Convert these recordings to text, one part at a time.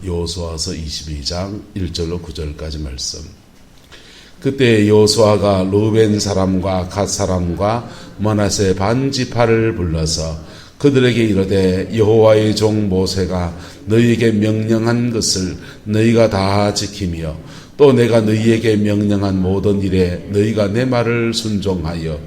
여호수아서 22장 1절로 9절까지 말씀. 그때 여호수아가 루벤 사람과 갓 사람과 므낫세 반 지파를 불러서 그들에게 이르되 여호와의 종 모세가 너희에게 명령한 것을 너희가 다 지키며 또 내가 너희에게 명령한 모든 일에 너희가 내 말을 순종하여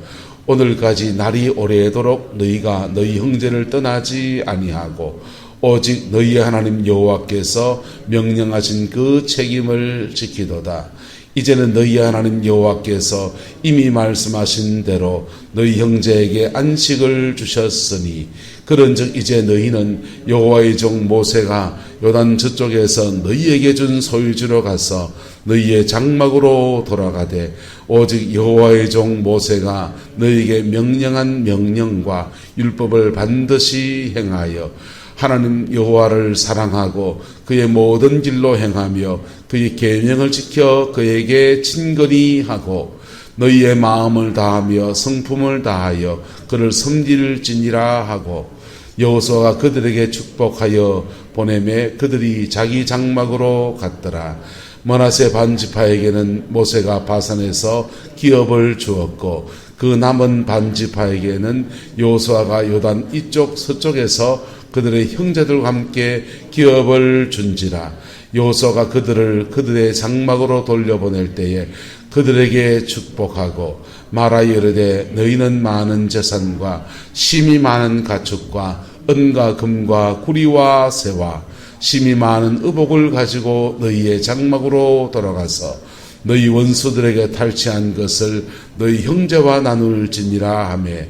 오늘까지 날이 오래도록 너희가 너희 형제를 떠나지 아니하고 오직 너희의 하나님 여호와께서 명령하신 그 책임을 지키도다. 이제는 너희 하나님 여호와께서 이미 말씀하신 대로 너희 형제에게 안식을 주셨으니 그런즉 이제 너희는 여호와의 종 모세가 요단 저쪽에서 너희에게 준 소유지로 가서 너희의 장막으로 돌아가되 오직 여호와의 종 모세가 너희에게 명령한 명령과 율법을 반드시 행하여 하나님 여호와를 사랑하고 그의 모든 길로 행하며 그의 계명을 지켜 그에게 친근히 하고 너희의 마음을 다하며 성품을 다하여 그를 섬길지니라 하고 여호수아가 그들에게 축복하여 보내매 그들이 자기 장막으로 갔더라. 므낫세 반 지파에게는 모세가 바산에서 기업을 주었고 그 남은 반 지파에게는 여호수아가 요단 이쪽 서쪽에서 그들의 형제들과 함께 기업을 준지라. 여호수아가 그들의 장막으로 돌려보낼 때에 그들에게 축복하고 말하여 이르되 너희는 많은 재산과 심이 많은 가축과 은과 금과 구리와 새와 심이 많은 의복을 가지고 너희의 장막으로 돌아가서 너희 원수들에게 탈취한 것을 너희 형제와 나눌지니라 하매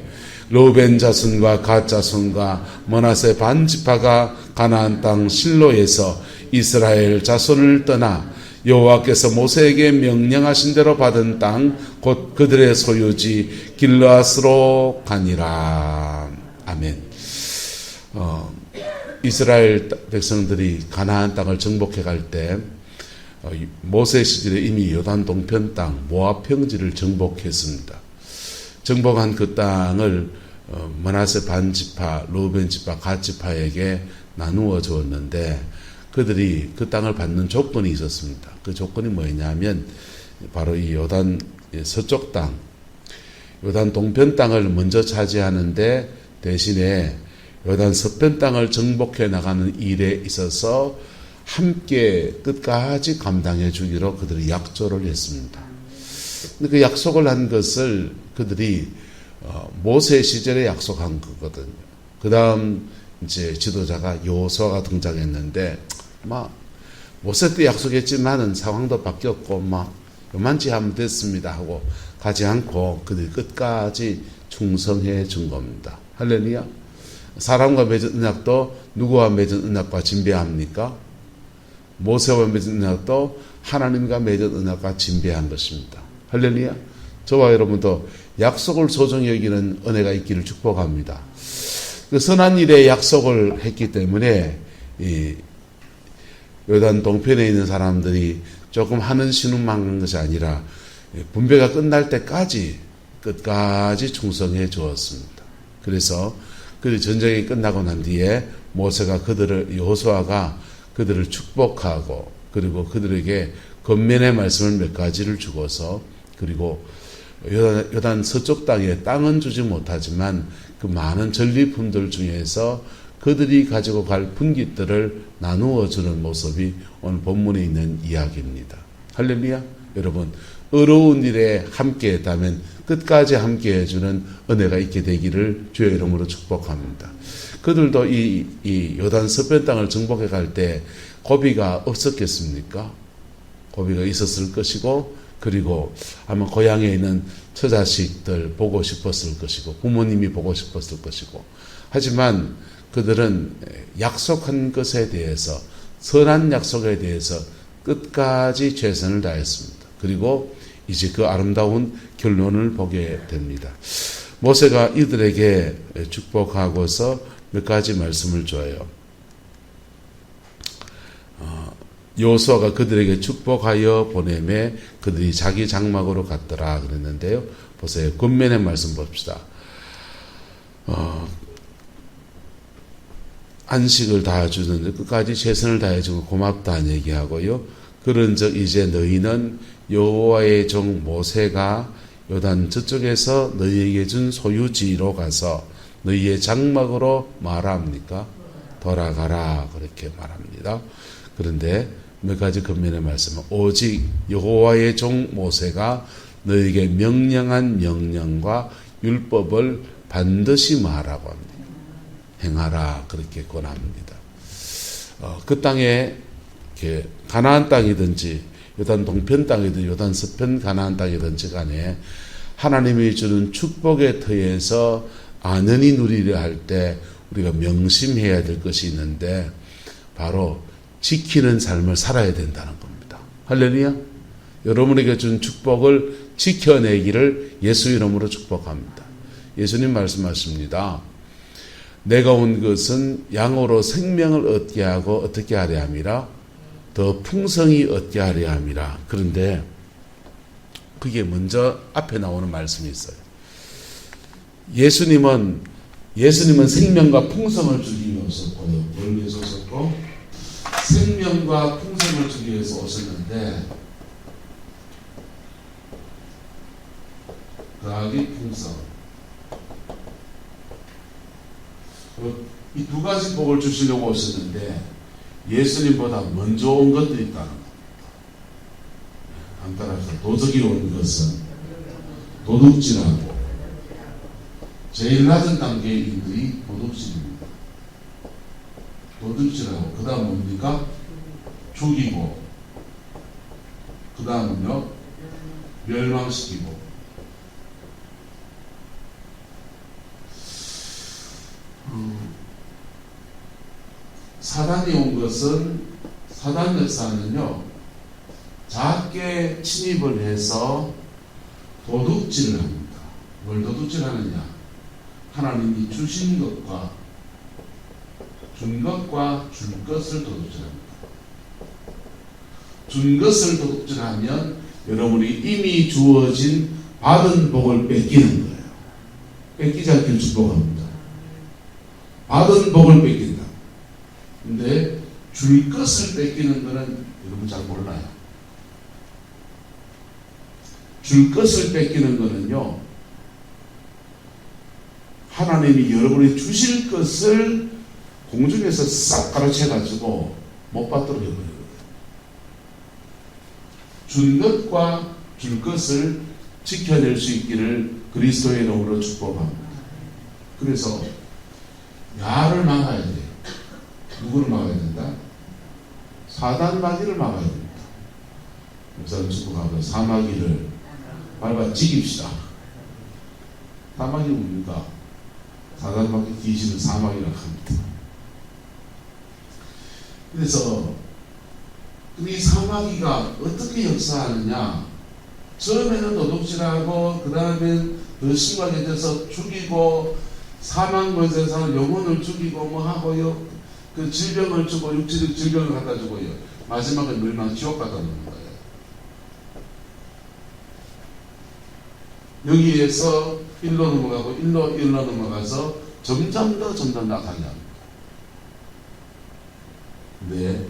루벤 자손과 갓 자손과 므낫세 반 지파가 가나안 땅 실로에서 이스라엘 자손을 떠나 여호와께서 모세에게 명령하신 대로 받은 땅 곧 그들의 소유지 길르앗으로 가니라. 아멘. 이스라엘 백성들이 가나안 땅을 정복해 갈 때 모세 시절에 이미 요단 동편 땅 모압 평지를 정복했습니다. 정복한 그 땅을 므낫세 반 지파, 루벤 지파, 갓 지파에게 나누어 주었는데 그들이 그 땅을 받는 조건이 있었습니다. 그 조건이 뭐였냐면 바로 이 요단 서쪽 땅, 요단 동편 땅을 먼저 차지하는데 대신에 요단 서편 땅을 정복해 나가는 일에 있어서 함께 끝까지 감당해 주기로 그들이 약조를 했습니다. 근데 그 약속을 한 것을 그들이 모세 시절에 약속한 거거든요. 그 다음 이제 지도자가 여호수아가 등장했는데 모세 때 약속했지만은 상황도 바뀌었고 요만치 하면 됐습니다 하고 가지 않고 그들이 끝까지 충성해 준 겁니다. 할렐루야. 사람과 맺은 언약도 누구와 맺은 언약과 진배합니까? 모세와 맺은 언약도 하나님과 맺은 언약과 진배한 것입니다. 할렐루야. 저와 여러분도 약속을 소중히 여기는 은혜가 있기를 축복합니다. 그 선한 일에 약속을 했기 때문에 이 요단 동편에 있는 사람들이 조금 하는 신음만 한 것이 아니라 분배가 끝날 때까지 끝까지 충성해 주었습니다. 그래서 그 전쟁이 끝나고 난 뒤에 모세가 여호수아가 그들을 축복하고 그리고 그들에게 권면의 말씀을 몇 가지를 주고서 그리고 요단 서쪽 땅은 주지 못하지만 그 많은 전리품들 중에서 그들이 가지고 갈 분깃들을 나누어 주는 모습이 오늘 본문에 있는 이야기입니다. 할렐루야. 여러분, 어려운 일에 함께 했다면 끝까지 함께 해주는 은혜가 있게 되기를 주의 이름으로 축복합니다. 그들도 이 요단 서편 땅을 정복해 갈 때 고비가 없었겠습니까? 고비가 있었을 것이고 그리고 아마 고향에 있는 처자식들 보고 싶었을 것이고 부모님이 보고 싶었을 것이고 하지만 그들은 약속한 것에 대해서 선한 약속에 대해서 끝까지 최선을 다했습니다. 그리고 이제 그 아름다운 결론을 보게 됩니다. 모세가 이들에게 축복하고서 몇 가지 말씀을 줘요. 여호수아가 그들에게 축복하여 보내매 그들이 자기 장막으로 갔더라 그랬는데요. 보세요. 겉면의 말씀 봅시다. 안식을 다 주는데 끝까지 최선을 다해주고 고맙다는 얘기하고요. 그런즉 이제 너희는 여호와의 종 모세가 요단 저쪽에서 너희에게 준 소유지로 가서 너희의 장막으로 말합니까? 돌아가라 그렇게 말합니다. 그런데 몇 가지 근면의 말씀은 오직 여호와의 종 모세가 너희에게 명령한 명령과 율법을 반드시 말하고 합니다. 행하라 그렇게 권합니다. 그 땅에 가나안 땅이든지 요단 동편 땅이든지 요단 서편 가나안 땅이든지 간에 하나님이 주는 축복의 터에서 안연히 누리려 할 때 우리가 명심해야 될 것이 있는데 바로 지키는 삶을 살아야 된다는 겁니다. 할렐루야. 여러분에게 준 축복을 지켜내기를 예수 이름으로 축복합니다. 예수님 말씀하십니다. 내가 온 것은 양으로 생명을 얻게 하고 어떻게 하려 함이라? 더 풍성히 얻게 하려 함이라. 그런데 그게 먼저 앞에 나오는 말씀이 있어요. 예수님은 생명과 풍성을 주기 위해 오셨고요. 뭘 위해서 오셨고? 생명과 풍성을 주기 위해서 오셨는데 더하기 풍성. 이 두 가지 복을 주시려고 오셨는데 예수님보다 먼저 온 것들이 있다는 겁니다. 한 따라서 도적이 온 것은 도둑질하고 제일 낮은 단계의 인들이 도둑질입니다. 도둑질하고 그 다음 뭡니까? 죽이고 그 다음은요 멸망시키고 사단이 온 것은 사단 역사는요 작게 침입을 해서 도둑질을 합니다. 뭘 도둑질하느냐? 하나님이 주신 것과 준 것과 줄 것을 도둑질합니다. 준 것을 도둑질하면 여러분이 이미 주어진 받은 복을 뺏기는 거예요. 뺏기지 않기를 축복합니다. 받은 복을 뺏긴다. 근데 줄 것을 뺏기는 거는 여러분 잘 몰라요. 줄 것을 뺏기는 거는요, 하나님이 여러분이 주실 것을 공중에서 싹 가로채가지고 못 받도록 해버려요. 준 것과 줄 것을 지켜낼 수 있기를 그리스도의 이름으로 축복합니다. 그래서 야를 막아야 돼요. 누구를 막아야 된다? 사단 마귀를 막아야 됩니다. 목사님 축복하고 사마귀를 밟아 죽입시다. 사마귀는 뭡니까? 사단 마귀 귀신은 사마귀라고 합니다. 그래서 이 사마귀가 어떻게 역사하느냐? 처음에는 도둑질하고 그 다음에 더 심하게 돼서 죽이고 사망 권세상 영혼을 죽이고 뭐 하고요. 그 질병을 주고 육체적 질병을 갖다 주고요. 마지막에 멸망 지옥 갖다 놓는 거예요. 여기에서 일로 넘어가고 일로 넘어가서 점점 더 나타나게 합니다. 근데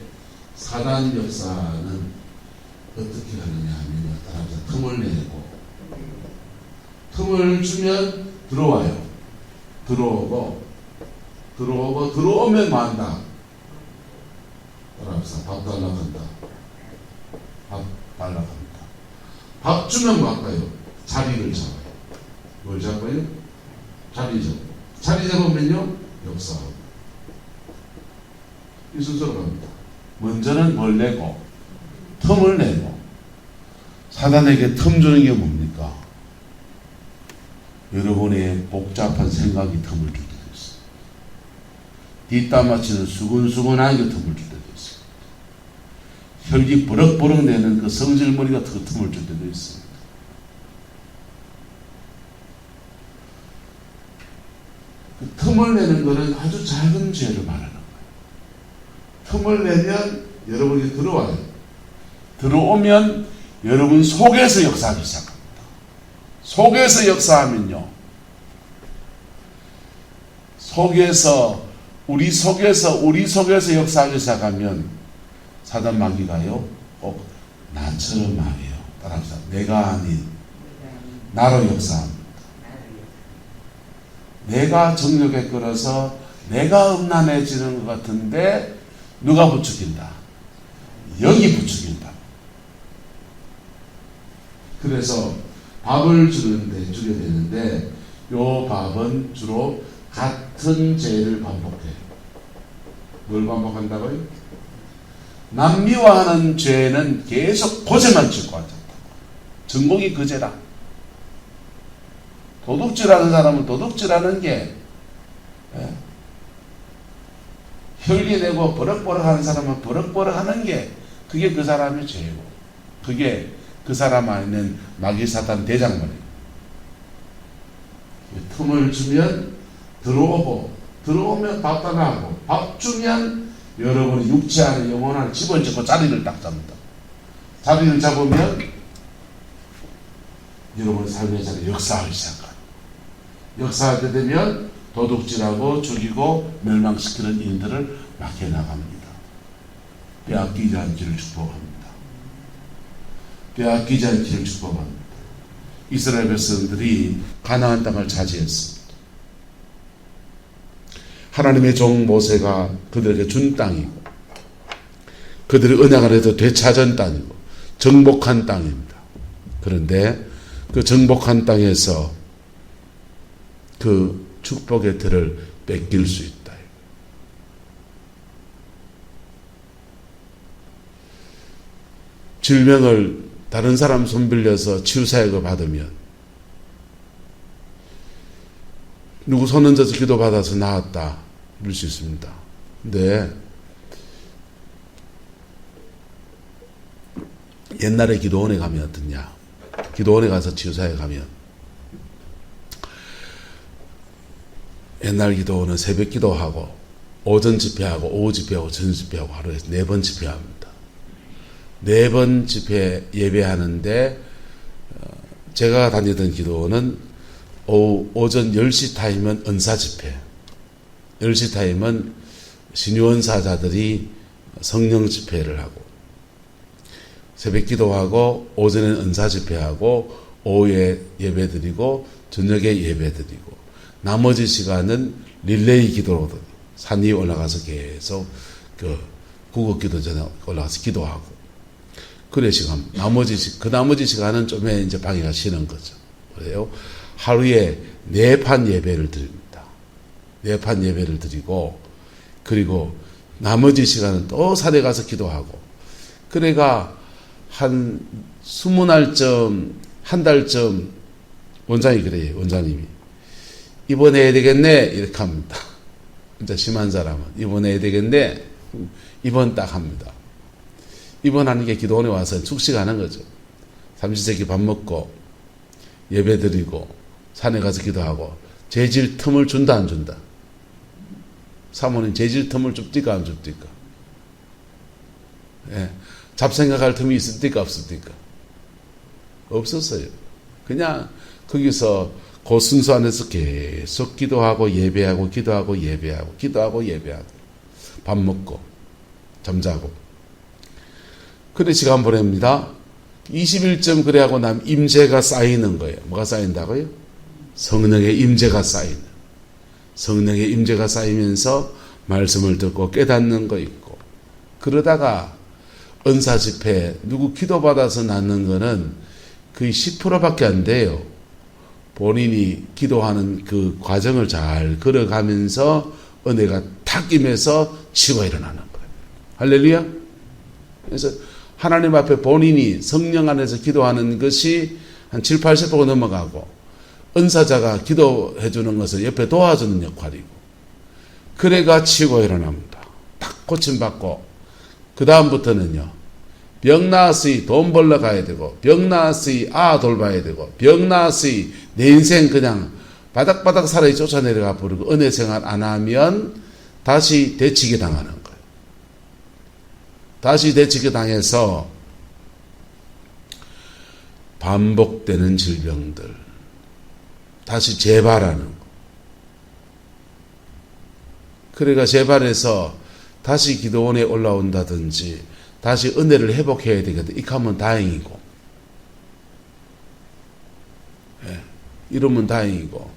사단 역사는 어떻게 하느냐 하면 따라서 틈을 내고 틈을 주면 들어와요. 들어오면 만다. 따라서 밥 달라고 한다. 밥 달라고 합니다. 밥 주면 갈까요? 자리를 잡아요. 뭘 잡아요? 자리 잡아요. 자리 잡으면요 역사하고 이 순서로 갑니다. 먼저는 뭘 내고 틈을 내고 사단에게 틈 주는 게 뭡니까? 여러분의 복잡한 생각이 틈을 줄 때도 있어요. 뒷담 맞히는 수근수근한 게 틈을 줄 때도 있어요. 혈기 버럭버럭 내는 그 성질머리가 그 틈을 줄 때도 있습니다. 그 틈을 내는 것은 아주 작은 죄를 말하는 거예요. 틈을 내면 여러분이 들어와요. 들어오면 여러분 속에서 역사하기 시작합니다. 속에서 역사하면요. 속에서 우리 속에서 역사하기 시작하면 사단 마귀가요, 꼭 나처럼 말해요. 따라합시다. 내가 아닌 나로 역사합니다. 내가 정력에 끌어서 내가 음란해지는 것 같은데 누가 부추긴다? 영이 부추긴다. 그래서 밥을 주게 되는데 요 밥은 주로 같은 죄를 반복해요. 뭘 반복한다고요? 남미화하는 죄는 계속 고제만 짓고 앉았다. 전공이 그 죄다. 도둑질하는 사람은 도둑질하는 게, 혈기내고 버럭버럭 하는 사람은 버럭버럭 하는 게 그게 그 사람의 죄고, 그게 그 사람 안에 있는 마귀사탄 대장물이에요. 틈을 주면 들어오면 밥 따라하고, 밥 주면 여러분의 육체 안에 영혼 안에 집어넣고 자리를 딱 잡는다. 자리를 잡으면 여러분의 삶의 자리에 역사하기 시작합니다. 역사하게 되면 도둑질하고 죽이고 멸망시키는 인들을 막혀나갑니다. 빼앗기지 않기를 축복합니다. 빼앗기지 않기를 축복합니다. 이스라엘 백성들이 가나안 땅을 차지했습니다. 하나님의 종 모세가 그들에게 준 땅이고, 그들의 언약 안에서 되찾은 땅이고, 정복한 땅입니다. 그런데 그 정복한 땅에서 그 축복의 틀을 뺏길 수 있다. 질병을 다른 사람 손 빌려서 치유사역을 받으면 누구 손 얹어서 기도받아서 나았다 이럴 수 있습니다. 근데 옛날에 기도원에 가면 어떻냐? 기도원에 가서 치유사역 가면 옛날 기도원은 새벽 기도하고 오전 집회하고 오후 집회하고 저녁 집회하고 하루에 4번 집회합니다. 4번 집회 예배하는데 제가 다니던 기도원은 오전 10시 타임은 은사 집회, 10시 타임은 신유원사자들이 성령 집회를 하고, 새벽 기도하고 오전에는 은사 집회하고 오후에 예배드리고 저녁에 예배드리고, 나머지 시간은 릴레이 기도로 산 위에 올라가서 계속 구급기도 전에 올라가서 기도하고, 그래 시간 나머지 시간은 좀 이제 방해가 쉬는 거죠. 그래요. 하루에 4판 예배를 드립니다. 4판 예배를 드리고, 그리고 나머지 시간은 또 산에 가서 기도하고, 그래가 한 20날쯤, 한 달쯤 원장이 그래요. 원장님이 이번에 해야 되겠네 이렇게 합니다. 진짜 심한 사람은 이번에 해야 되겠네, 이번 딱 합니다. 입원하는 게 기도원에 와서 숙식하는 거죠. 삼시세끼 밥 먹고 예배 드리고 산에 가서 기도하고. 재질 틈을 준다 안 준다? 사모님 재질 틈을 줍니까 안 줍니까? 예. 잡생각할 틈이 있습니까 없습니까? 없었어요. 그냥 거기서 그 순서 안에서 계속 기도하고 예배하고 기도하고 예배하고 기도하고 예배하고 밥 먹고 잠자고. 그래 시간 보냅니다. 20일쯤 그래 하고 나면 임재가 쌓이는 거예요. 뭐가 쌓인다고요? 성령의 임재가 쌓이는. 성령의 임재가 쌓이면서 말씀을 듣고 깨닫는 거 있고. 그러다가 은사 집회 누구 기도받아서 낳는 거는 거의 10%밖에 안 돼요. 본인이 기도하는 그 과정을 잘 걸어가면서 은혜가 탁 임해서 치고 일어나는 거예요. 할렐루야. 그래서 하나님 앞에 본인이 성령 안에서 기도하는 것이 한 7, 80% 넘어가고, 은사자가 기도해 주는 것을 옆에 도와주는 역할이고, 그래가 치고 일어납니다. 딱 고침받고, 그 다음부터는요, 병 나았으니 돈 벌러 가야 되고, 병 나았으니 돌봐야 되고, 병 나았으니 내 인생 그냥 바닥바닥 살아 쫓아내려가 버리고, 은혜 생활 안 하면 다시 대치기 당하는 거예요. 다시 대치기 당해서 반복되는 질병들, 다시 재발하는 거. 그래가 재발해서 다시 기도원에 올라온다든지 다시 은혜를 회복해야 되거든. 이렇게 하면 다행이고, 이러면 다행이고,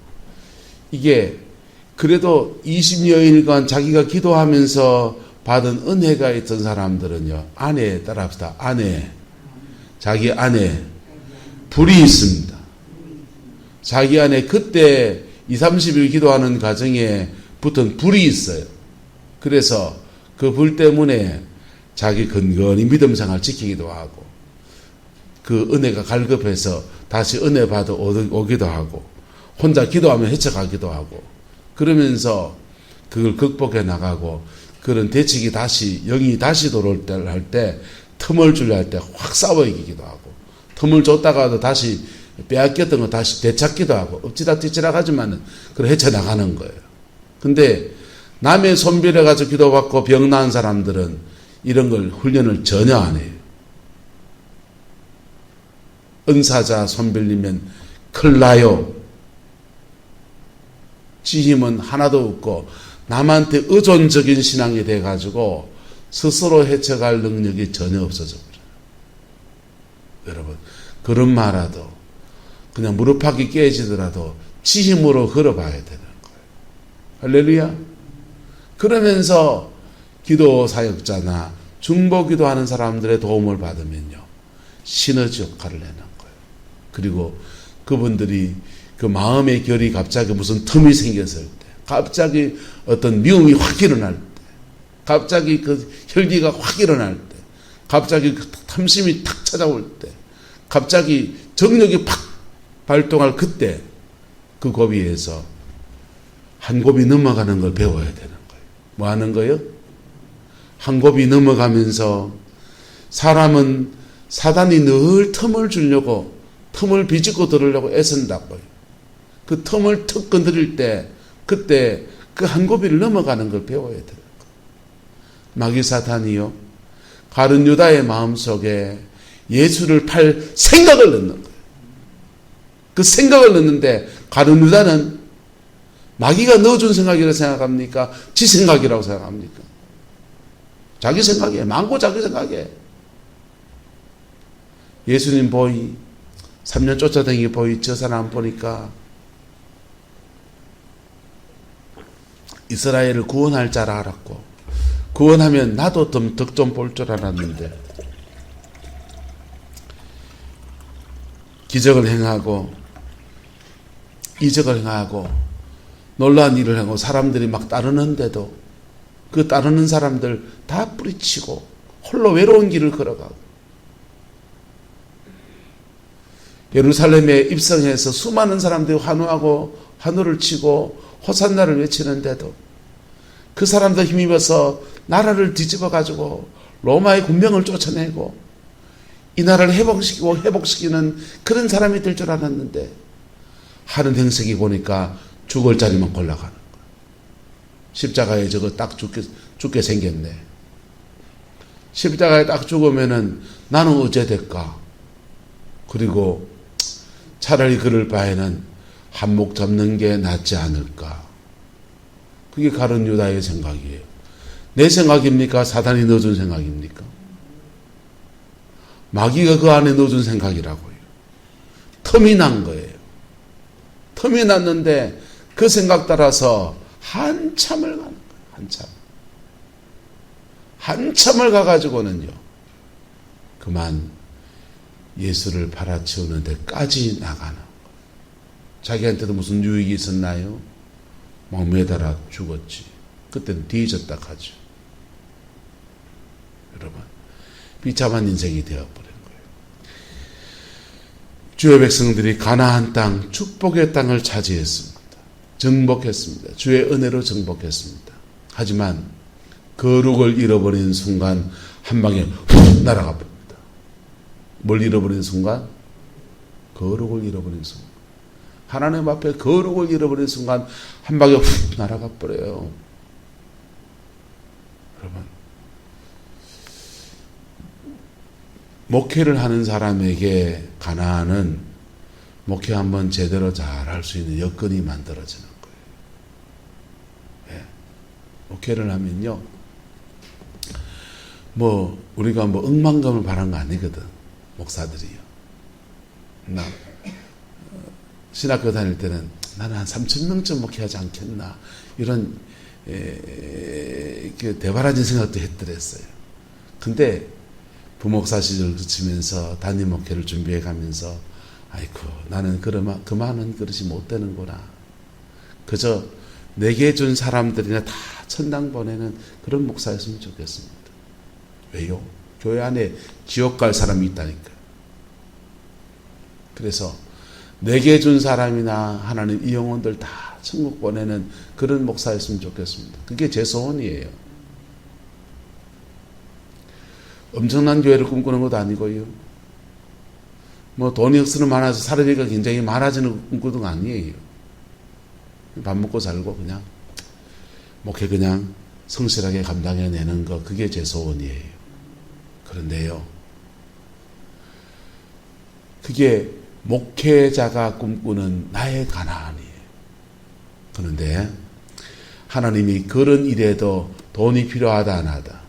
이게 그래도 20여일간 자기가 기도하면서 받은 은혜가 있던 사람들은요, 아내에 따라합시다. 자기 안에 불이 있습니다. 자기 안에 그때 20-30일 기도하는 과정에 붙은 불이 있어요. 그래서 그 불 때문에 자기 근근히 믿음 생활 지키기도 하고, 그 은혜가 갈급해서 다시 은혜 받아 오기도 하고, 혼자 기도하면 헤쳐가기도 하고, 그러면서 그걸 극복해 나가고, 그런 대책이 다시, 영이 다시 돌아올 때 할 때, 틈을 주려 할 때 확 싸워 이기기도 하고, 틈을 줬다가도 다시 빼앗겼던 거 다시 되찾기도 하고, 엎치락 뒤치락 하지만은, 그걸 헤쳐나가는 거예요. 근데, 남의 손빌해가지고 기도받고 병 나은 사람들은 이런 걸 훈련을 전혀 안 해요. 은사자 손빌리면 큰일 나요. 지 힘은 하나도 없고 남한테 의존적인 신앙이 돼가지고 스스로 헤쳐갈 능력이 전혀 없어져 버려요. 여러분, 그런 말라도 그냥 무릎팍이 깨지더라도 지 힘으로 걸어봐야 되는 거예요. 할렐루야. 그러면서 기도 사역자나 중보기도 하는 사람들의 도움을 받으면요, 시너지 역할을 내는 거예요. 그리고 그분들이 그 마음의 결이 갑자기 무슨 틈이 생겼을 때, 갑자기 어떤 미움이 확 일어날 때, 갑자기 그 혈기가 확 일어날 때, 갑자기 그 탐심이 탁 찾아올 때, 갑자기 정력이 팍 발동할 그때 그 고비에서 한 곱이 넘어가는 걸 배워야 되는 거예요. 뭐 하는 거예요? 한 곱이 넘어가면서 사람은 사단이 늘 틈을 주려고, 틈을 비집고 들으려고 애쓴다고요. 그 틈을 턱 건드릴 때 그때 그 한 고비를 넘어가는 걸 배워야 되는 거예요. 마귀 사탄이요, 가룟 유다의 마음속에 예수를 팔 생각을 넣는 거예요. 그 생각을 넣는데 가룟 유다는 마귀가 넣어준 생각이라고 생각합니까? 지 생각이라고 생각합니까? 자기 생각이에요. 망고 자기 생각이에요. 예수님 보이, 3년 쫓아다니기 보이, 저 사람 보니까 이스라엘을 구원할 줄 알았고, 구원하면 나도 덕 좀 볼 줄 알았는데, 기적을 행하고 이적을 행하고 놀라운 일을 하고 사람들이 막 따르는데도 그 따르는 사람들 다 뿌리치고 홀로 외로운 길을 걸어가고, 예루살렘에 입성해서 수많은 사람들이 환호하고 환호를 치고 호산나를 외치는데도 그 사람들 힘입어서 나라를 뒤집어 가지고 로마의 군병을 쫓아내고 이 나라를 회복시키는 그런 사람이 될 줄 알았는데, 하는 행색이 보니까 죽을 자리만 골라가는 거야. 십자가에 저거 딱 죽게 생겼네. 십자가에 딱 죽으면은 나는 어째 될까? 그리고 차라리 그럴 바에는 한몫 잡는 게 낫지 않을까? 그게 가룟 유다의 생각이에요. 내 생각입니까? 사단이 넣어준 생각입니까? 마귀가 그 안에 넣어준 생각이라고요. 틈이 난 거예요. 틈이 났는데 그 생각 따라서 한참을 가는 거예요. 한참을 가가지고는요, 그만 예수를 팔아치우는 데까지 나가는 거예요. 자기한테도 무슨 유익이 있었나요? 막 매달아 죽었지. 그때는 뒤졌다 하죠. 여러분, 비참한 인생이 되어버린 거예요. 주의 백성들이 가나안 땅, 축복의 땅을 차지했습니다. 정복했습니다. 주의 은혜로 정복했습니다. 하지만 거룩을 잃어버린 순간 한 방에 훅 날아가 버립니다. 뭘 잃어버린 순간? 거룩을 잃어버린 순간. 하나님 앞에 거룩을 잃어버린 순간 한 방에 훅 날아가 버려요. 여러분, 목회를 하는 사람에게 가나안은 목회 한번 제대로 잘 할 수 있는 여건이 만들어지는 거예요. 예. 목회를 하면요, 우리가 억만금을 바란 거 아니거든, 목사들이요. 나 신학교 다닐 때는 나는 한 3,000명쯤 목회하지 않겠나, 이런 대바라진 생각도 했더랬어요. 근데 부목사 시절을 거치면서 담임 목회를 준비해 가면서 아이고, 나는 그 많은 그릇이 못 되는구나. 그저 내게 준 사람들이나 다 천당 보내는 그런 목사였으면 좋겠습니다. 왜요? 교회 안에 지옥 갈 사람이 있다니까. 그래서 내게 준 사람이나 하나님 이 영혼들 다 천국 보내는 그런 목사였으면 좋겠습니다. 그게 제 소원이에요. 엄청난 교회를 꿈꾸는 것도 아니고요. 돈이 억수로 많아서 사례비가 굉장히 많아지는 꿈꾸는 거 아니에요. 밥 먹고 살고 그냥 목회 그냥 성실하게 감당해내는 거, 그게 제 소원이에요. 그런데요, 그게 목회자가 꿈꾸는 나의 가나안이에요. 그런데 하나님이 그런 일에도 돈이 필요하다 안 하다,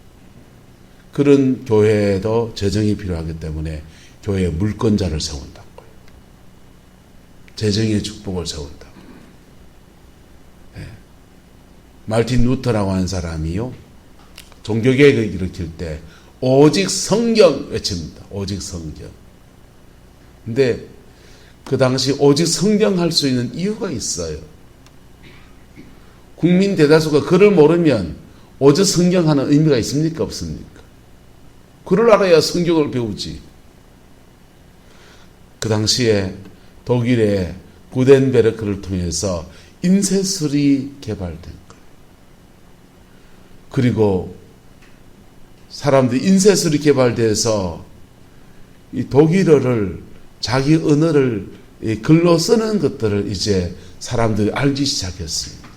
그런 교회에도 재정이 필요하기 때문에 교회에 물권자를 세운다고요. 재정의 축복을 세운다. 네. 말틴 루터라고 하는 사람이요, 종교개혁을 일으킬 때 오직 성경 외칩니다. 오직 성경. 근데 그 당시 오직 성경 할 수 있는 이유가 있어요. 국민 대다수가 글을 모르면 오직 성경 하는 의미가 있습니까? 없습니까? 글을 알아야 성경을 배우지. 그 당시에 독일의 구덴베르크를 통해서 인쇄술이 개발된 거예요. 그리고 사람들이 인쇄술이 개발돼서 이 독일어를, 자기 언어를 글로 쓰는 것들을 이제 사람들이 알기 시작했습니다.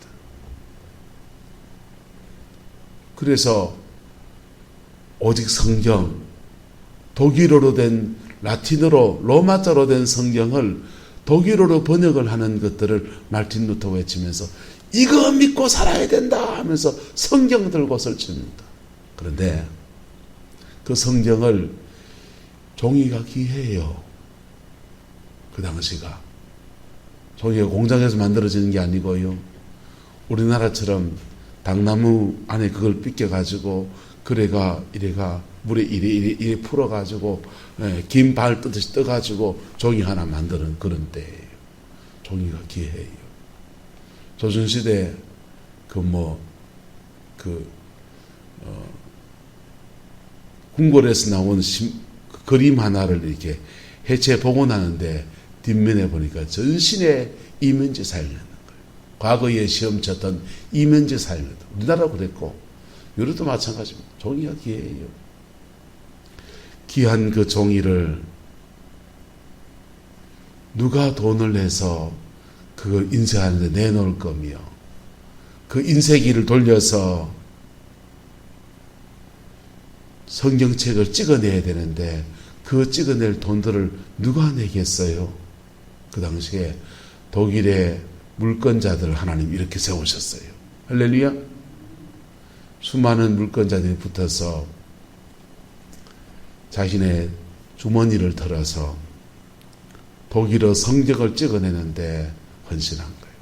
그래서 오직 성경, 독일어로 된, 라틴어로, 로마자로 된 성경을 독일어로 번역을 하는 것들을 말틴 루터가 외치면서 이거 믿고 살아야 된다 하면서 성경 들고 설칩니다. 그런데 그 성경을, 종이가 귀해요. 그 당시가 종이가 공장에서 만들어지는 게 아니고요, 우리나라처럼 당나무 안에 그걸 삐껴가지고 그래가 이래가 물에 이래 풀어가지고 긴 발 뜨듯이 떠가지고 종이 하나 만드는 그런 때예요. 종이가 귀해요. 조선시대 궁궐에서 나온 그림 하나를 이렇게 해체 복원하는데 뒷면에 보니까 전신에 이면지 사용하는 거예요. 과거에 시험 쳤던 이면지 사용했다. 우리나라도 그랬고 유럽도 마찬가지입니다. 종이가 귀해요. 귀한 그 종이를 누가 돈을 내서 그걸 인쇄하는데 내놓을 거며, 그 인쇄기를 돌려서 성경책을 찍어내야 되는데 그 찍어낼 돈들을 누가 내겠어요? 그 당시에 독일의 물권자들 하나님 이렇게 세우셨어요. 할렐루야. 수많은 물권자들이 붙어서 자신의 주머니를 털어서 독일어 성경을 찍어내는데 헌신한 거예요.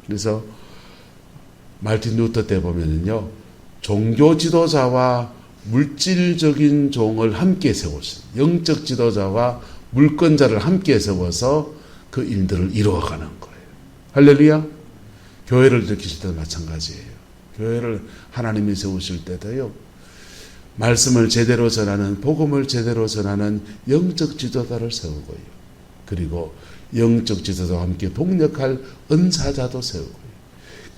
그래서 말틴 루터 때 보면은요, 종교 지도자와 물질적인 종을 함께 세웠어요. 영적 지도자와 물권자를 함께 세워서 그 일들을 이루어가는 거예요. 할렐루야. 교회를 일으키실 때도 마찬가지예요. 교회를 하나님이 세우실 때도요, 말씀을 제대로 전하는, 복음을 제대로 전하는 영적 지도자를 세우고요, 그리고 영적 지도자와 함께 동력할 은사자도 세우고요,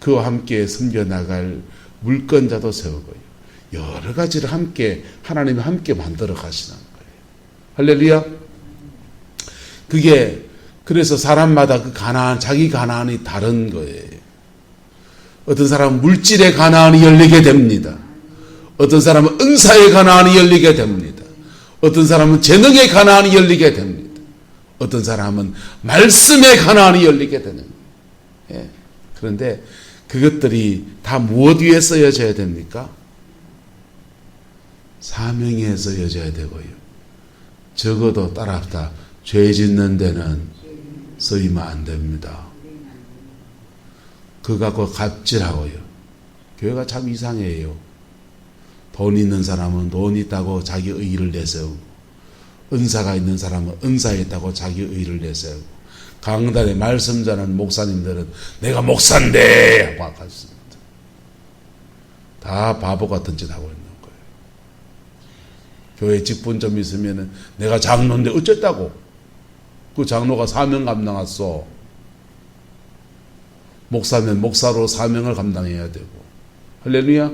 그와 함께 섬겨나갈 물권자도 세우고요, 여러 가지를 함께 하나님이 함께 만들어 가시는 거예요. 할렐루야. 그게 그래서 사람마다 그 가나안, 자기 가나안이 다른 거예요. 어떤 사람은 물질의 가나안이 열리게 됩니다. 어떤 사람은 은사의 가나안이 열리게 됩니다. 어떤 사람은 재능의 가나안이 열리게 됩니다. 어떤 사람은 말씀의 가나안이 열리게 되는 거예요. 그런데 그것들이 다 무엇 위에 쓰여져야 됩니까? 사명 위에 쓰여져야 되고요. 적어도 따라합시다. 죄 짓는 데는 쓰이면 안 됩니다. 그거 갖고 갑질하고요. 교회가 참 이상해요. 돈 있는 사람은 돈 있다고 자기 의의를 내세우고, 은사가 있는 사람은 은사 있다고 자기 의의를 내세우고, 강단에 말씀 전하는 목사님들은 내가 목사인데 하고 갔습니다. 다 바보 같은 짓 하고 있는 거예요. 교회 직분 좀 있으면은 내가 장로인데 어쨌다고? 그 장로가 사명 감당했어. 목사면 목사로 사명을 감당해야 되고. 할렐루야.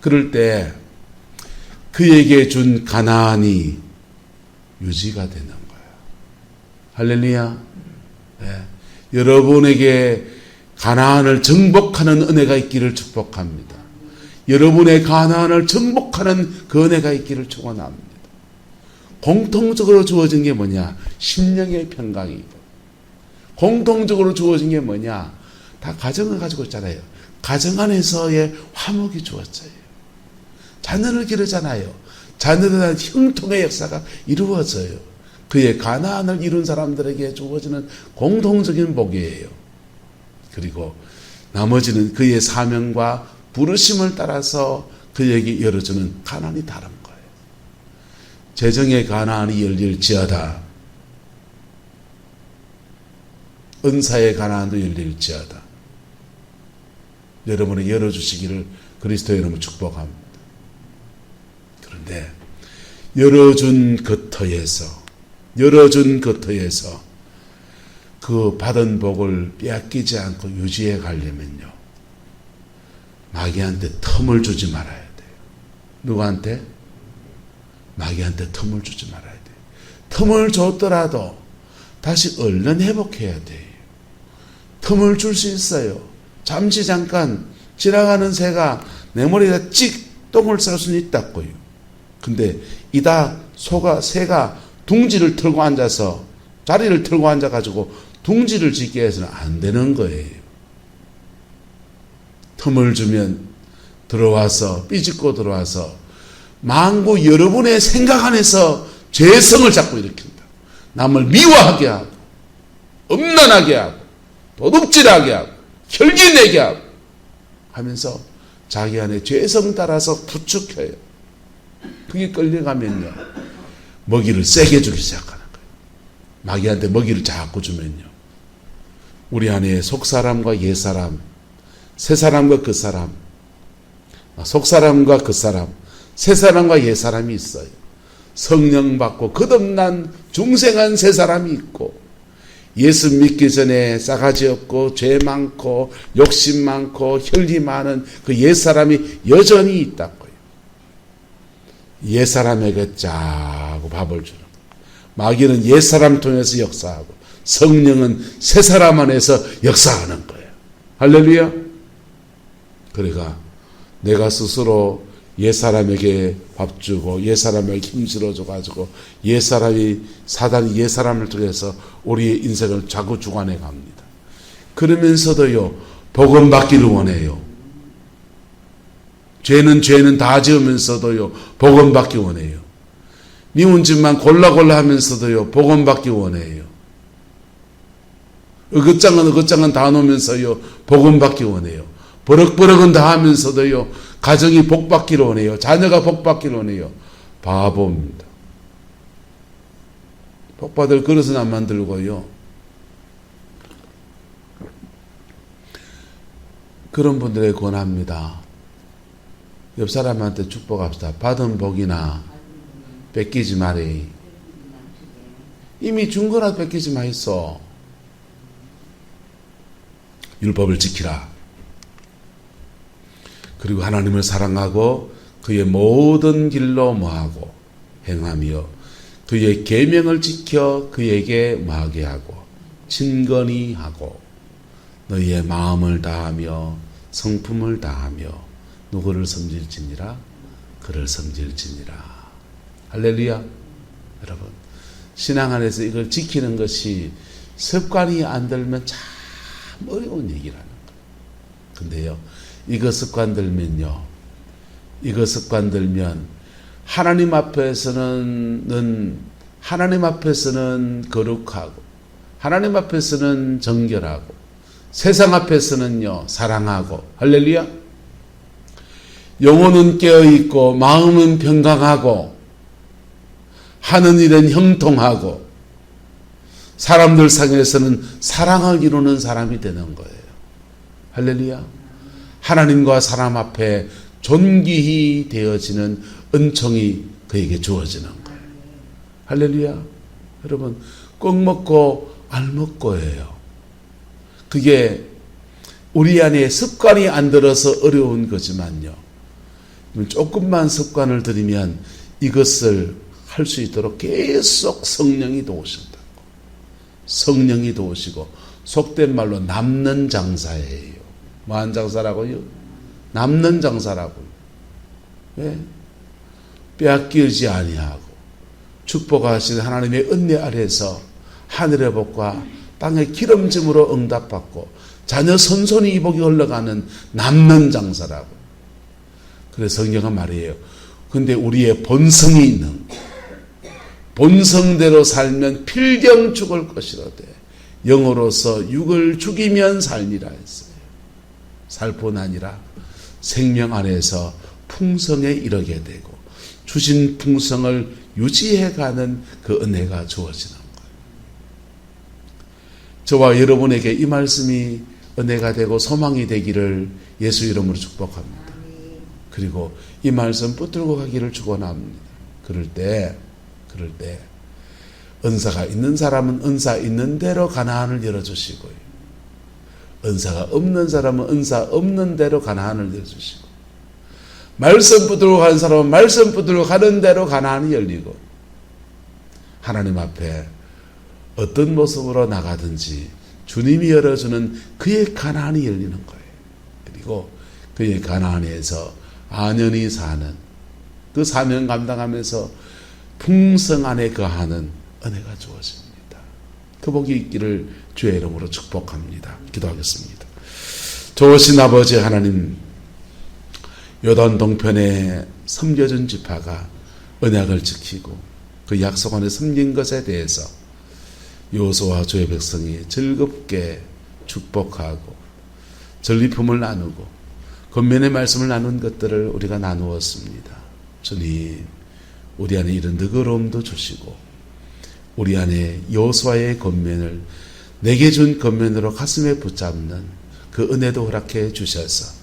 그럴 때 그에게 준 가나안이 유지가 되는 거예요. 할렐루야. 네. 여러분에게 가나안을 정복하는 은혜가 있기를 축복합니다. 여러분의 가나안을 정복하는 그 은혜가 있기를 축원합니다. 공통적으로 주어진 게 뭐냐? 심령의 평강이고, 공통적으로 주어진 게 뭐냐? 다 가정을 가지고 있잖아요. 가정 안에서의 화목이 주어져요. 자녀를 기르잖아요. 자녀들에 대한 형통의 역사가 이루어져요. 그의 가나안을 이룬 사람들에게 주어지는 공통적인 복이에요. 그리고 나머지는 그의 사명과 부르심을 따라서 그에게 열어주는 가나안이 다른 거예요. 재정의 가나안이 열릴지어다. 은사의 가나안도 열릴지어다. 여러분이 열어주시기를 그리스도의 이름으로 축복합니다. 그런데 열어준 그 터에서 그 받은 복을 빼앗기지 않고 유지해 가려면요, 마귀한테 틈을 주지 말아야 돼요. 누구한테? 마귀한테 틈을 주지 말아야 돼요. 틈을 줬더라도 다시 얼른 회복해야 돼요. 틈을 줄 수 있어요. 잠시 잠깐 지나가는 새가 내 머리에다 찍 똥을 쌀 수는 있다고요. 근데 이다 새가 둥지를 틀고 앉아서, 자리를 틀고 앉아가지고 둥지를 짓게 해서는 안 되는 거예요. 틈을 주면 들어와서, 삐집고 들어와서 만구 여러분의 생각 안에서 죄성을 자꾸 일으킨다. 남을 미워하게 하고, 음란하게 하고, 도둑질하게 하고, 혈기내게 하고 하면서 자기 안에 죄성 따라서 부추켜요. 그게 끌려가면요, 먹이를 세게 주기 시작하는 거예요. 마귀한테 먹이를 자꾸 주면요, 우리 안에 속사람과 옛사람, 새사람과 그 사람, 속사람과 그 사람, 새사람과 옛사람이 있어요. 성령 받고 거듭난 중생한 새사람이 있고, 예수 믿기 전에 싸가지 없고 죄 많고 욕심 많고 혈기 많은 그 옛사람이 여전히 있다고요. 옛사람에게 짜고 밥을 주는 거예요. 마귀는 옛사람 통해서 역사하고, 성령은 새사람 안에서 역사하는 거예요. 할렐루야. 그러니까 내가 스스로 옛사람에게 밥 주고 옛사람에게 힘 실어줘가지고 사단이 옛사람을 통해서 우리의 인생을 자꾸 주관해 갑니다. 그러면서도요, 복음 받기를 원해요. 죄는 다 지으면서도요, 복음 받기 원해요. 미운 짓만 골라 하면서도요, 복음 받기 원해요. 어긋장은 다 놓으면서요, 복음 받기 원해요. 버럭버럭은 다 하면서도요, 가정이 복받기를 원해요. 자녀가 복받기를 원해요. 바보입니다. 복받을 그릇은 안 만들고요. 그런 분들에게 권합니다. 옆 사람한테 축복합시다. 받은 복이나 뺏기지 말이. 이미 준 거라 뺏기지 마있어. 율법을 지키라. 그리고 하나님을 사랑하고 그의 모든 길로 뭐하고 행하며 그의 계명을 지켜 그에게 뭐하게 하고 친건히 하고 너희의 마음을 다하며 성품을 다하며 누구를 섬길지니라? 그를 섬길지니라. 할렐루야. 여러분, 신앙 안에서 이걸 지키는 것이 습관이 안 들면 참 어려운 얘기라는 거예요. 근데요, 이거 습관 들면 하나님 앞에서는 거룩하고, 하나님 앞에서는 정결하고, 세상 앞에서는요, 사랑하고, 할렐루야. 영혼은 깨어있고, 마음은 평강하고, 하는 일은 형통하고, 사람들 사이에서는 사랑을 이루는 사람이 되는 거예요. 할렐루야. 하나님과 사람 앞에 존귀히 되어지는 은총이 그에게 주어지는 거예요. 할렐루야. 여러분, 꼭 먹고 알 먹고예요. 그게 우리 안에 습관이 안 들어서 어려운 거지만요, 조금만 습관을 들이면 이것을 할 수 있도록 계속 성령이 도우신다고. 성령이 도우시고, 속된 말로 남는 장사예요. 뭐한 장사라고요? 남는 장사라고요. 왜? 빼앗기지 아니하고 축복하신 하나님의 은혜 아래서 하늘의 복과 땅의 기름짐으로 응답받고 자녀 선손이 이 복이 흘러가는 남는 장사라고. 그래서 성경은 말이에요. 근데 우리의 본성이 있는, 본성대로 살면 필경 죽을 것이로되 영으로서 육을 죽이면 살리라 했어요. 살 뿐 아니라 생명 안에서 풍성에 이르게 되고 주신 풍성을 유지해가는 그 은혜가 주어지는 거예요. 저와 여러분에게 이 말씀이 은혜가 되고 소망이 되기를 예수 이름으로 축복합니다. 그리고 이 말씀 붙들고 가기를 축원합니다. 그럴 때 은사가 있는 사람은 은사 있는 대로 가나안을 열어주시고요, 은사가 없는 사람은 은사 없는 대로 가나안을 열어주시고, 말씀 붙들고 가는 사람은 말씀 붙들고 가는 대로 가나안이 열리고, 하나님 앞에 어떤 모습으로 나가든지 주님이 열어주는 그의 가나안이 열리는 거예요. 그리고 그의 가나안에서 안연히 사는, 그 사명 감당하면서 풍성 안에 거하는 은혜가 주어집니다. 그 복이 있기를 주의 이름으로 축복합니다. 기도하겠습니다. 좋으신 아버지 하나님, 요단 동편에 섬겨준 지파가 언약을 지키고 그 약속 안에 섬긴 것에 대해서 여호수아와 주의 백성이 즐겁게 축복하고 전리품을 나누고 권면의 말씀을 나눈 것들을 우리가 나누었습니다. 주님, 우리 안에 이런 너그러움도 주시고 우리 안에 여호수아의 권면을 내게 준 권면으로 가슴에 붙잡는 그 은혜도 허락해 주셔서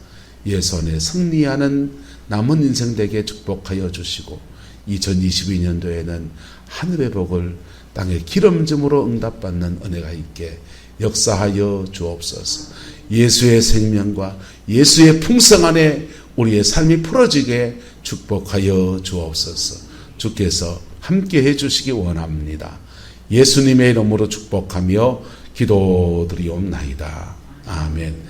예수 안에 승리하는 남은 인생 되게 축복하여 주시고 2022년도에는 하늘의 복을 땅의 기름짐으로 응답받는 은혜가 있게 역사하여 주옵소서. 예수의 생명과 예수의 풍성 안에 우리의 삶이 풀어지게 축복하여 주옵소서. 주께서 함께 해주시기 원합니다. 예수님의 이름으로 축복하며 기도드리옵나이다. 아멘.